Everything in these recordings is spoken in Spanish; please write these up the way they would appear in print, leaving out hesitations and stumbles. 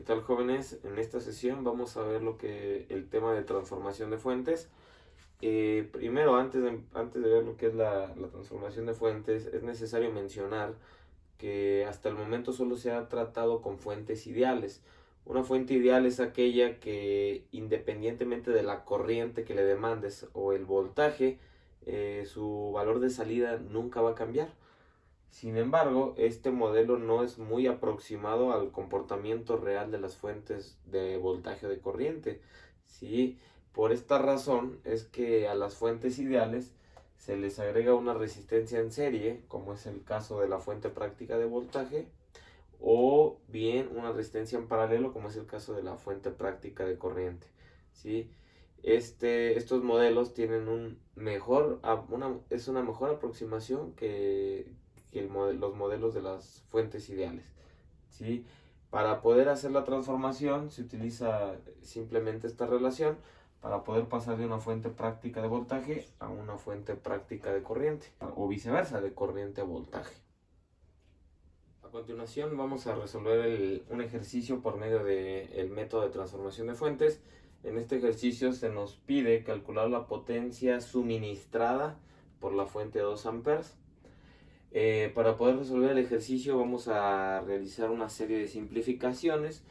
¿Qué tal, jóvenes? En esta sesión vamos a ver el tema de transformación de fuentes. Primero, antes de ver lo que es la transformación de fuentes, es necesario mencionar que hasta el momento solo se ha tratado con fuentes ideales. Una fuente ideal es aquella que, independientemente de la corriente que le demandes o el voltaje, su valor de salida nunca va a cambiar. Sin embargo, este modelo no es muy aproximado al comportamiento real de las fuentes de voltaje o de corriente. ¿Sí? Por esta razón es que a las fuentes ideales se les agrega una resistencia en serie, como es el caso de la fuente práctica de voltaje, o bien una resistencia en paralelo, como es el caso de la fuente práctica de corriente. ¿Sí? Estos modelos tienen es una mejor aproximación que los modelos de las fuentes ideales. ¿Sí? Para poder hacer la transformación se utiliza simplemente esta relación para poder pasar de una fuente práctica de voltaje a una fuente práctica de corriente, o viceversa, de corriente a voltaje. A continuación vamos a resolver un ejercicio por medio del método de transformación de fuentes. En este ejercicio se nos pide calcular la potencia suministrada por la fuente de 2 amperes. Para poder resolver el ejercicio vamos a realizar una serie de simplificaciones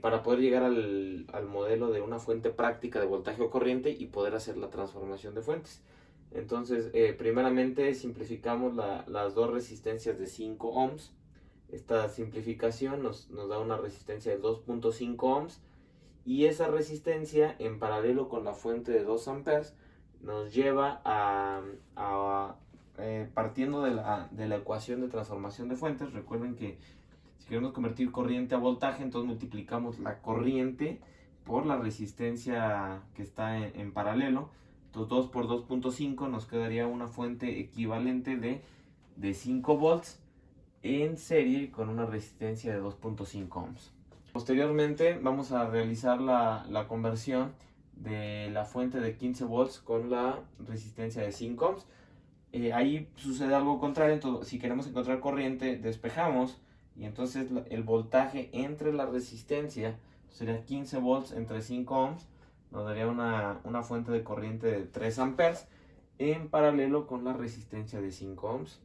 para poder llegar al modelo de una fuente práctica de voltaje o corriente y poder hacer la transformación de fuentes. Entonces, primeramente simplificamos las dos resistencias de 5 ohms. Esta simplificación nos da una resistencia de 2.5 ohms, y esa resistencia en paralelo con la fuente de 2 amperes nos lleva partiendo de la ecuación de transformación de fuentes. Recuerden que si queremos convertir corriente a voltaje, entonces multiplicamos la corriente por la resistencia que está en paralelo. Entonces 2 por 2.5 nos quedaría una fuente equivalente de 5 volts en serie con una resistencia de 2.5 ohms. Posteriormente vamos a realizar la conversión de la fuente de 15 volts con la resistencia de 5 ohms. Ahí sucede algo contrario. Entonces, si queremos encontrar corriente, despejamos, y entonces el voltaje entre la resistencia sería 15 volts entre 5 ohms, nos daría una fuente de corriente de 3 amperes en paralelo con la resistencia de 5 ohms.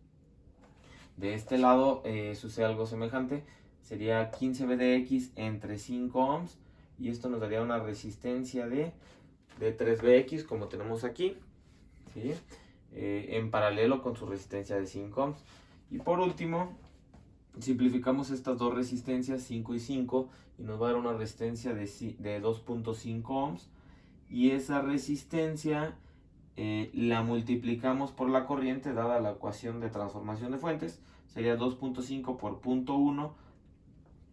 De este lado sucede algo semejante, sería 15 VDX entre 5 ohms, y esto nos daría una resistencia de 3 VX, como tenemos aquí, ¿sí? En paralelo con su resistencia de 5 ohms. Y por último, simplificamos estas dos resistencias, 5 y 5, y nos va a dar una resistencia de 2.5 ohms, y esa resistencia la multiplicamos por la corriente dada la ecuación de transformación de fuentes. Sería 2.5 por 0.1,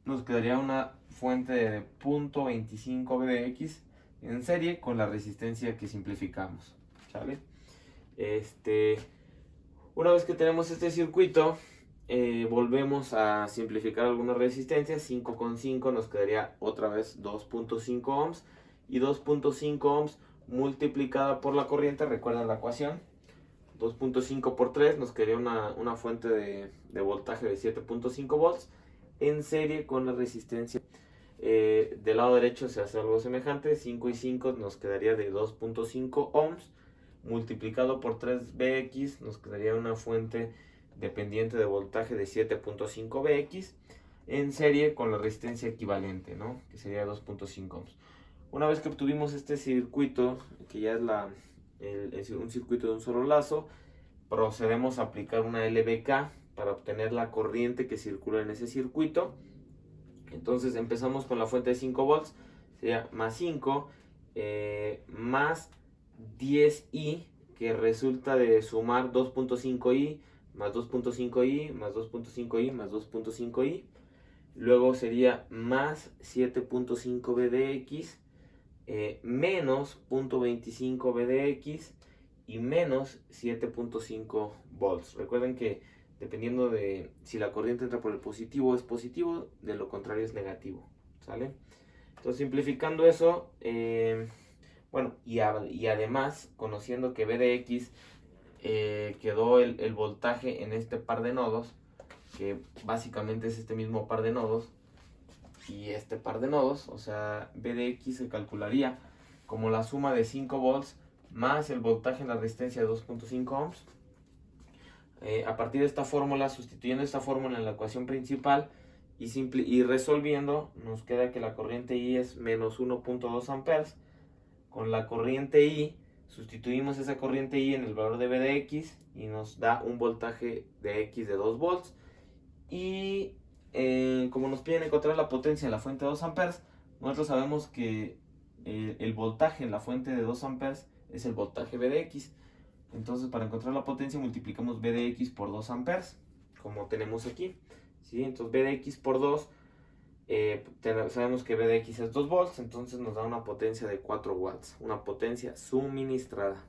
nos quedaría una fuente de 0.25 VDX en serie con la resistencia que simplificamos. ¿Sale? Una vez que tenemos este circuito, volvemos a simplificar algunas resistencias. 5 con 5 nos quedaría otra vez 2.5 ohms, y 2.5 ohms multiplicada por la corriente, recuerdan la ecuación, 2.5 por 3 nos quedaría una fuente de voltaje de 7.5 volts en serie con la resistencia. Del lado derecho se hace algo semejante, 5 y 5 nos quedaría de 2.5 ohms, multiplicado por 3 VX nos quedaría una fuente dependiente de voltaje de 7.5 VX en serie con la resistencia equivalente, ¿no? Que sería 2.5 ohms. Una vez que obtuvimos este circuito, que ya es un circuito de un solo lazo, procedemos a aplicar una LVK para obtener la corriente que circula en ese circuito. Entonces empezamos con la fuente de 5 volts, sería más 5 más 10i, que resulta de sumar 2.5i más 2.5i más 2.5i más 2.5i. Luego sería más 7.5 VDX menos 0.25 VDX y menos 7.5 volts. Recuerden que dependiendo de si la corriente entra por el positivo es positivo, de lo contrario es negativo. ¿Sale? Entonces, simplificando eso, bueno, y además conociendo que VDX quedó el voltaje en este par de nodos, que básicamente es este mismo par de nodos, y este par de nodos, o sea, B de X se calcularía como la suma de 5 volts más el voltaje en la resistencia de 2.5 ohms. A partir de esta fórmula, sustituyendo esta fórmula en la ecuación principal y resolviendo, nos queda que la corriente I es menos 1.2 amperes. Con la corriente I, sustituimos esa corriente I en el valor de B de X y nos da un voltaje de X de 2 volts. Y como nos piden encontrar la potencia de la fuente de 2 amperes, nosotros sabemos que el voltaje en la fuente de 2 amperes es el voltaje B de X. Entonces, para encontrar la potencia multiplicamos B de X por 2 amperes, como tenemos aquí, ¿sí? Entonces, B de X por 2, sabemos que B de X es 2 volts, entonces nos da una potencia de 4 watts, una potencia suministrada.